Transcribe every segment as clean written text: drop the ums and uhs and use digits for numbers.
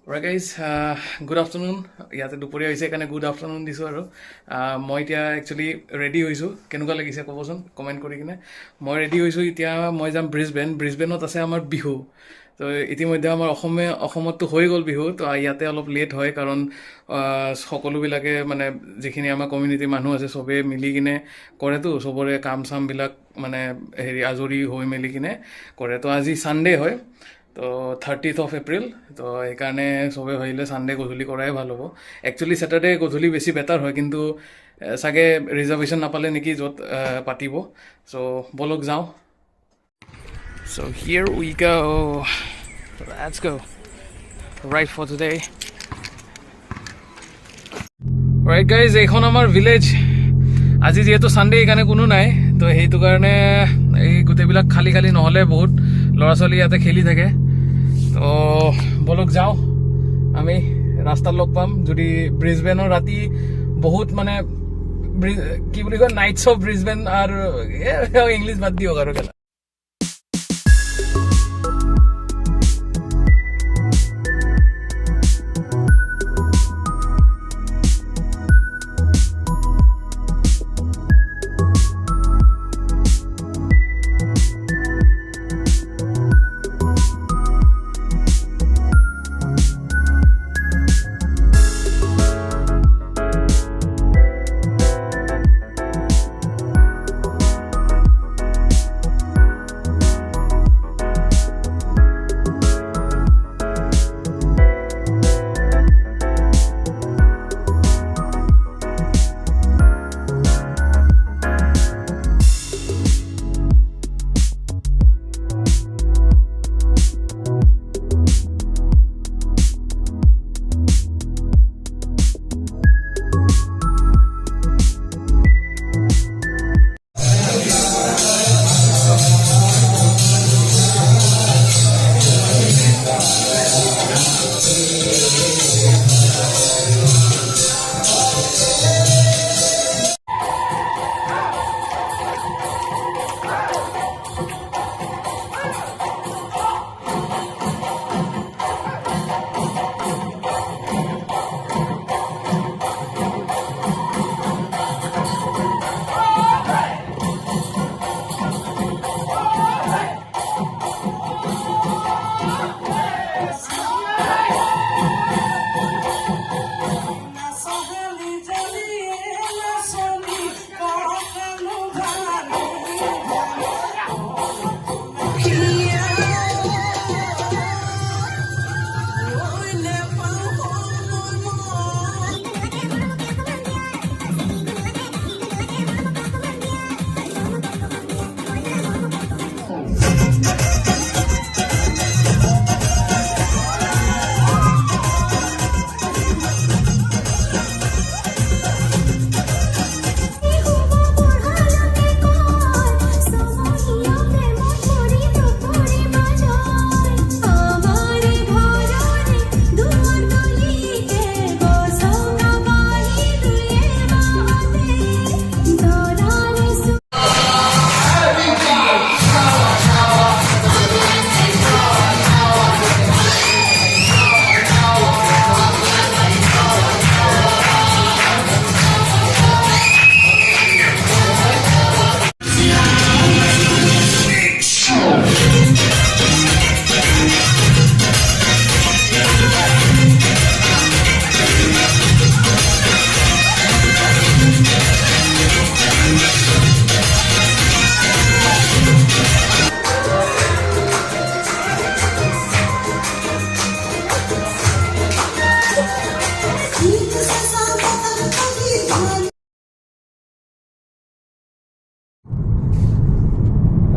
Right guys, good afternoon. ইয়াতে দুপৰীয়া হৈছে কাৰণে গুড আফটাৰনুন দিছোঁ আৰু মই এতিয়া একচুৱেলি ৰেডি হৈছোঁ কেনেকুৱা লাগিছে ক'বচোন কমেণ্ট কৰি কিনে মই ৰেডি হৈছোঁ এতিয়া মই যাম ব্ৰিজবেনত আছে আমাৰ বিহু তো ইতিমধ্যে আমাৰ অসমততো হৈ গ'ল বিহু তো ইয়াতে অলপ লেট হয় কাৰণ সকলোবিলাকে মানে যিখিনি আমাৰ কমিউনিটিৰ মানুহ আছে চবেই মিলি কিনে কৰেতো চবৰে কাম চামবিলাক মানে আজৰি হৈ মেলি কিনে কৰে তো আজি ছানডে হয় তো 30th of April তো সেইকাৰণে চবে ভাবিলে ছানডে গধূলি কৰাই ভাল হ'ব একচুৱেলি ছেটাৰডে গধূলি বেছি বেটাৰ হয় কিন্তু চাগে ৰিজাৰ্ভেশ্যন নাপালে নেকি য'ত পাতিব চ' বলক যাওঁ so' here we go let's go right for today right guys এইখন আমাৰ ভিলেজ আজি যিহেতু ছানডে সেইকাৰণে কোনো নাই তো সেইটো কাৰণে এই গোটেইবিলাক খালী নহ'লে বহুত ল'ৰা ছোৱালী ইয়াতে খেলি থাকে তো বলক যাওঁ আমি ৰাস্তাত লগ পাম যদি ব্ৰিজবেনৰ ৰাতি বহুত মানে কি বুলি কয় নাইটছ অফ ব্ৰিজবেন আৰু ইংলিছ বাদ দিয়ক আৰু কেলা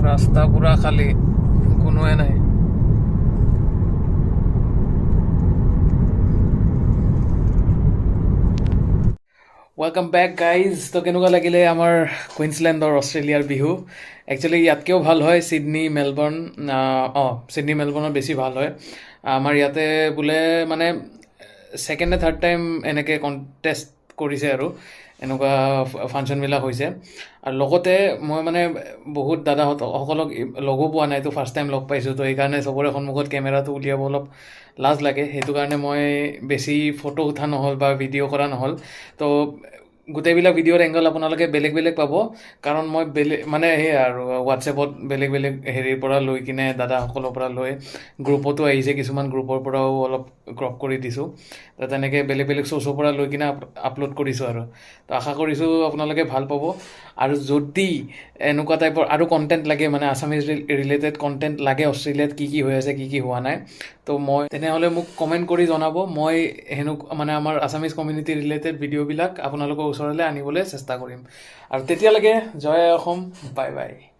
ৰাস্তা পুৰা খালী কোনোৱে নাই ৱেলকাম বেক গাইজ তো কেনেকুৱা লাগিলে আমাৰ কুইন্সলেণ্ডৰ অষ্ট্ৰেলিয়াৰ বিহু একচুৱেলি ইয়াতকৈও ভাল হয় ছিডনী মেলবৰ্ণত বেছি ভাল হয় আমাৰ ইয়াতে বোলে মানে ছেকেণ্ড নে থাৰ্ড টাইম এনেকৈ কণ্টেষ্ট কৰিছে আৰু এনেকুৱা ফাংচনবিলাক হৈছে আৰু লগতে মই মানে বহুত দাদাসকলক লগো পোৱা নাই তো ফাৰ্ষ্ট টাইম লগ পাইছোঁ তো সেইকাৰণে চবৰে সন্মুখত কেমেৰাটো উলিয়াব অলপ লাজ লাগে সেইটো কাৰণে মই বেছি ফটো উঠা নহ'ল বা ভিডিঅ' কৰা নহ'ল তো গোটেইবিলাক ভিডিঅ'ৰ এংগল আপোনালোকে বেলেগ বেলেগ পাব কাৰণ মই মানে সেয়া আৰু হোৱাটছএপত বেলেগ বেলেগ হেৰিৰ পৰা লৈ কিনে দাদাসকলৰ পৰা লৈ গ্ৰুপতো আহিছে কিছুমান গ্ৰুপৰ পৰাও অলপ ক্ৰপ কৰি দিছোঁ তো তেনেকৈ বেলেগ বেলেগ চ'ৰ্চৰ পৰা লৈ কিনে আপলোড কৰিছোঁ আৰু তো আশা কৰিছোঁ আপোনালোকে ভাল পাব আৰু যদি এনেকুৱা টাইপৰ আৰু কণ্টেণ্ট লাগে মানে আছামিজ ৰিলেটেড কণ্টেণ্ট লাগে অষ্ট্ৰেলিয়াত কি কি হৈ আছে কি কি হোৱা নাই তো মই তেনেহ'লে মোক কমেণ্ট কৰি জনাব মই মানে আমাৰ আছামিজ কমিউনিটি ৰিলেটেড ভিডিঅ'বিলাক আপোনালোকৰ ওচৰলৈ আনিবলৈ চেষ্টা কৰিম আৰু তেতিয়ালৈকে জয় আই অসম বাই বাই